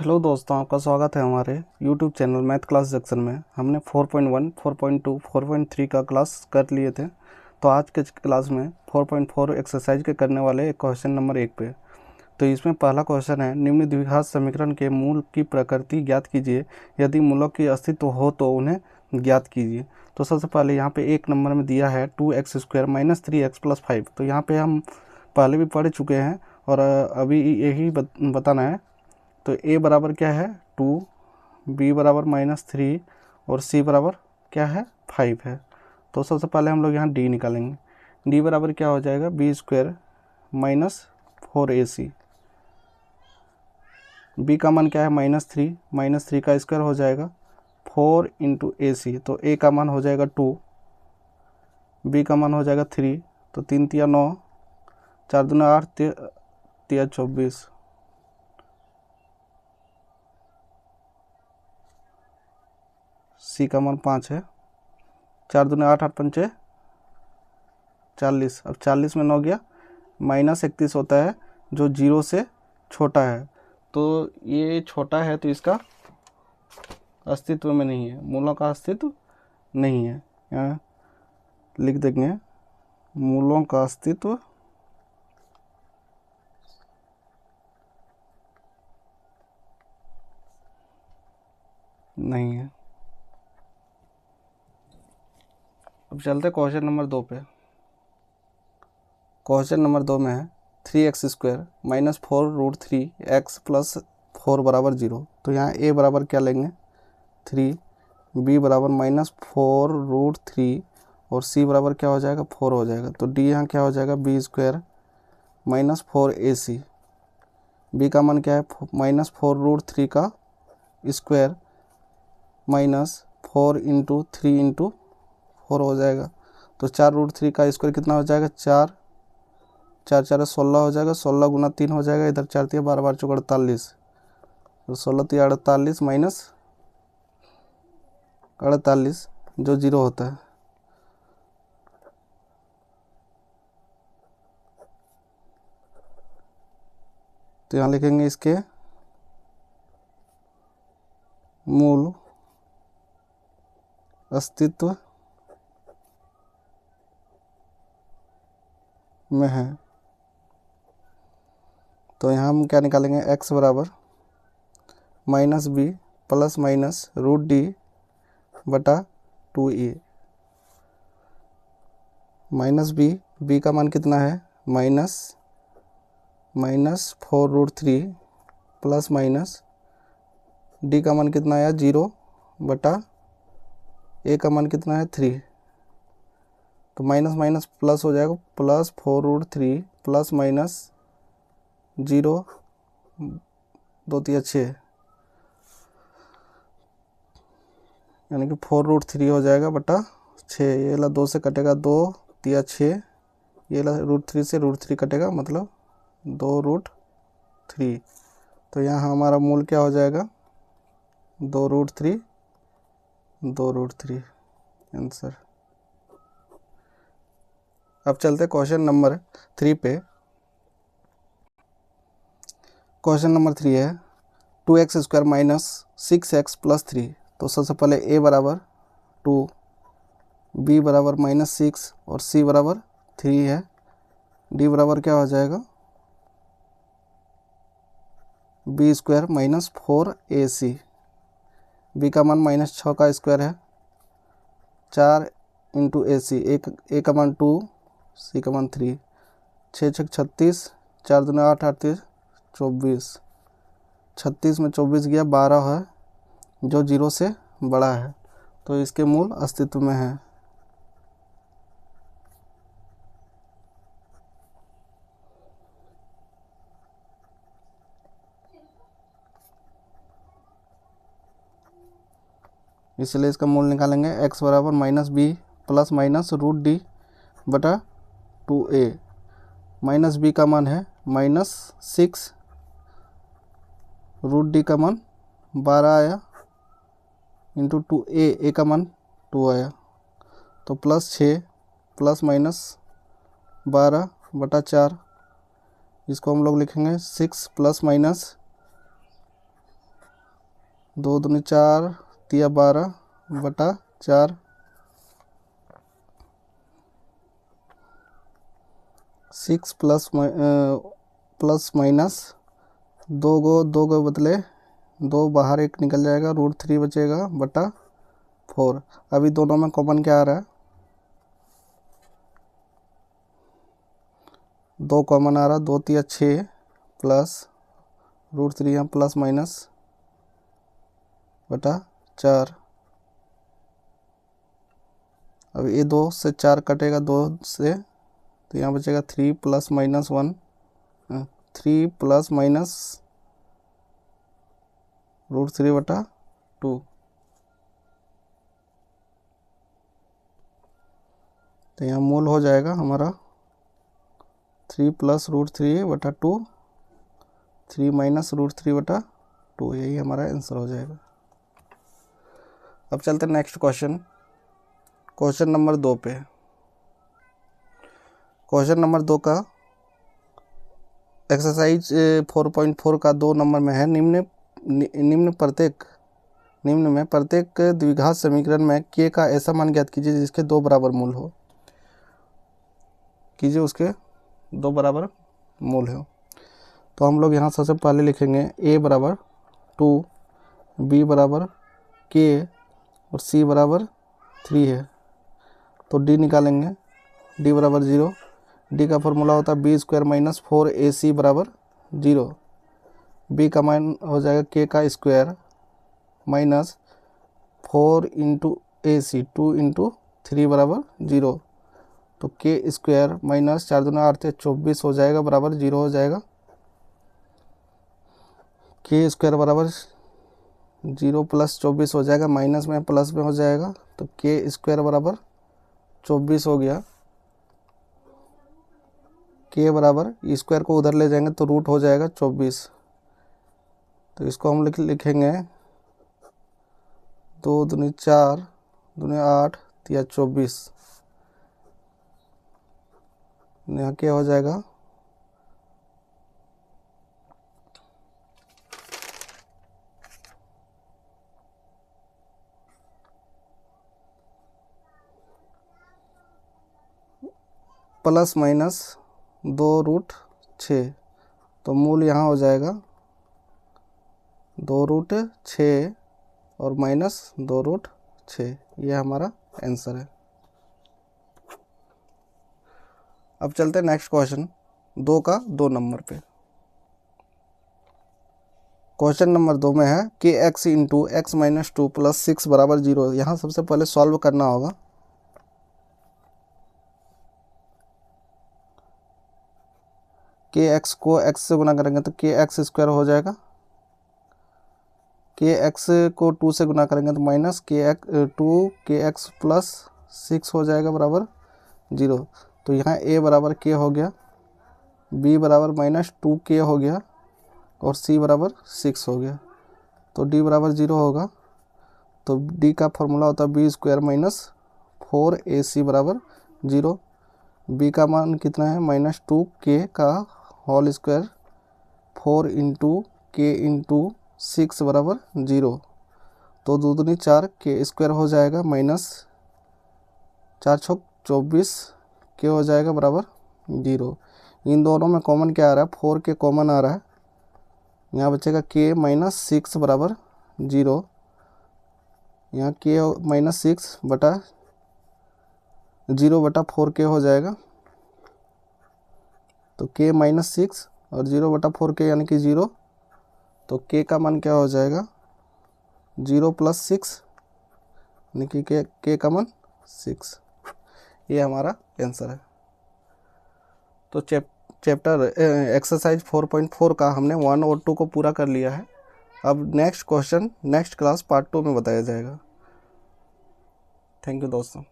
Hello दोस्तों, आपका स्वागत है हमारे YouTube channel math class section में। हमने 4.1, 4.2, 4.3 का क्लास कर लिए थे। तो आज के क्लास में 4.4 एक्सरसाइज के करने वाले एक क्वेश्चन नंबर 1 पे। तो इसमें पहला क्वेश्चन है, निम्न द्विघात समीकरण के मूल की प्रकृति ज्ञात कीजिए। यदि मूलों की अस्तित्व हो तो उन्हें ज्ञात कीजिए। तो सबसे पहले यहाँ पे एक नंबर में दिया है 2x² - 3x + 5। तो यहाँ पे हम पहले भी पढ़ चुके हैं और अभी यही बताना है। तो a बराबर क्या है 2, b बराबर -3 और c बराबर क्या है 5 है। तो सबसे पहले हम लोग यहाँ d निकालेंगे। d बराबर क्या हो जाएगा b² - 4ac। b का मान क्या है -3, -3 का स्क्वायर हो जाएगा 4 × ac। तो a का मान हो जाएगा 2, b का मान हो जाएगा 3। तो 3 × 9, 4 × 8, 3 × 24। सी का मान 5 है। 4 दूनी 8, 8 पंचे 40। अब 40 में 9 गया, -31 होता है जो 0 से छोटा है। तो ये छोटा है तो इसका अस्तित्व में नहीं है, मूलों का अस्तित्व नहीं है। यहाँ लिख देंगे मूलों का अस्तित्व नहीं है। अब चलते क्वेश्चन नंबर 2 पे। क्वेश्चन नंबर 2 में है 3x² - 4√3x + 4 बराबर 0। तो यहाँ a बराबर क्या लेंगे 3, b बराबर -4√3 और c बराबर क्या हो जाएगा 4 हो जाएगा। तो d यहाँ क्या हो जाएगा b² - 4ac। b का मान क्या है -4√3 का स्क्वायर -4 × 3 × 4 हो जाएगा। तो 4√3 का स्क्वायर कितना हो जाएगा 4, 4 4 16 हो जाएगा। 16 × 3 हो जाएगा। इधर 4 × 12 = 48। तो 16 × 48 - 48 जो 0 होता है। तो यहाँ लिखेंगे इसके मूल अस्तित्व में है। तो यहाँ हम क्या निकालेंगे x बराबर -b ± √d बटा 2a। -b का मान कितना है -4√3 प्लस d का मान कितना है 0 बटा a का मान कितना है 3। तो माइनस माइनस प्लस हो जाएगा, +4√3 प्लस -0, 2 × 6 यानी कि 4√3 हो जाएगा बटा 6। ये ला 2 से कटेगा 2 × 6, ये ला √3 से √3 कटेगा मतलब 2√3। तो यहाँ हमारा मूल क्या हो जाएगा 2√3, 2√3 आंसर। अब चलते क्वेश्चन नंबर 3 पे। क्वेश्चन नंबर 3 है 2x² - 6x + 3। तो सबसे पहले a बराबर 2, b बराबर -6 और c बराबर 3 है। d बराबर क्या हो जाएगा b² - 4ac। b का मान -6 का स्क्वायर है 4 × ac। a का मान 2, c का मान 3। 6 6 36, 4 दूनी 8 8 24। 36 में 24 गया 12 है जो 0 से बड़ा है। तो इसके मूल अस्तित्व में है। इसलिए इसका मूल निकालेंगे x बराबर -b ± √d बटा 2a। -b का मान है -6, √d का मान 12 आया इंटू 2a, a का मान 2 आया। तो +6 ± 12 बटा 4। इसको हम लोग लिखेंगे 6 ± 2 दूनी 4 तिया 12 बटा 4, 6 प्लस माइनस 2 गो बदले 2 बाहर, 1 निकल जाएगा, √3 बचेगा बटा 4। अभी दोनों में कॉमन क्या आ रहा है? 2 कॉमन आ रहा, 2 तिया 6 प्लस √3 यहाँ प्लस माइनस बटा 4। अब ये 2 से 4 कटेगा, 2 से, तो यहाँ बचेगा 3 प्लस माइनस 1, 3 प्लस माइनस √3 बटा 2। तो यहाँ मूल हो जाएगा हमारा 3 प्लस √3 बटा 2, 3 माइनस √3 बटा 2, यही हमारा आंसर हो जाएगा। अब चलते हैं नेक्स्ट क्वेश्चन नंबर 2 पे। क्वेश्चन नंबर 2 का एक्सरसाइज 4.4 का 2 नंबर में है, निम्न में प्रत्येक द्विघात समीकरण में k का ऐसा मान ज्ञात कीजिए जिसके 2 बराबर मूल हो। कीजिए उसके 2 बराबर मूल हो। तो हम लोग यहाँ सबसे पहले लिखेंगे a बराबर 2, b बराबर k और c बराबर 3 है। तो d निकालेंगे, d बराबर 0। d का फॉर्मूला होता है b² माइनस 4ac बराबर 0। b का मान हो जाएगा k का square minus 4 into ac, 2 into 3 बराबर 0। तो k स्क्वायर माइनस 4 दूना 8 से 24 हो जाएगा बराबर 0 हो जाएगा। k स्क्वायर बराबर 0 प्लस 24 हो जाएगा, माइनस में प्लस में हो जाएगा, तो k स्क्वायर बराबर 24 हो गया। k बराबर स्क्वायर को उधर ले जाएंगे तो रूट हो जाएगा 24। तो इसको हम लिखेंगे 2 दूनी 4 दूनी 8 तिया 24। यहाँ क्या हो जाएगा, प्लस माइनस 2√6। तो मूल यहाँ हो जाएगा 2√6 और माइनस 2√6, ये हमारा आंसर है। अब चलते हैं नेक्स्ट क्वेश्चन 2 का 2 नंबर पे। क्वेश्चन नंबर 2 में है कि x into x minus 2 plus 6 बराबर 0। यहाँ सबसे पहले सॉल्व करना होगा। के एक्स को x से गुना करेंगे तो के एक्स स्क्वायर हो जाएगा, के एक्स को 2 से गुना करेंगे तो माइनस टू के एक्स प्लस 6 हो जाएगा बराबर 0। तो यहाँ a बराबर k हो गया, b बराबर माइनस 2k हो गया और c बराबर 6 हो गया। तो d बराबर 0 होगा। तो d का फॉर्मूला होता है b² माइनस 4ac बराबर 0। b का मान कितना है, माइनस 2k का होल स्क्वायर 4 इंटू के इंटू 6 बराबर 0। तो 2 दूनी 4 के स्क्वायर हो जाएगा माइनस 4 छक 24 के हो जाएगा बराबर 0। इन दोनों में कॉमन क्या आ रहा है, 4 के कॉमन आ रहा है। यहाँ बचेगा के माइनस 6 बराबर 0। यहाँ के माइनस 6 बटा 0 बटा 4 के हो जाएगा। तो k माइनस 6 और 0 बटा 4k यानी कि 0। तो k का मान क्या हो जाएगा, 0 प्लस 6 यानी कि k का मान 6। ये हमारा आंसर है। तो चैप्टर एक्सरसाइज 4.4 का हमने 1 और 2 को पूरा कर लिया है। अब next question next class part 2 में बताया जाएगा। थैंक यू दोस्तों।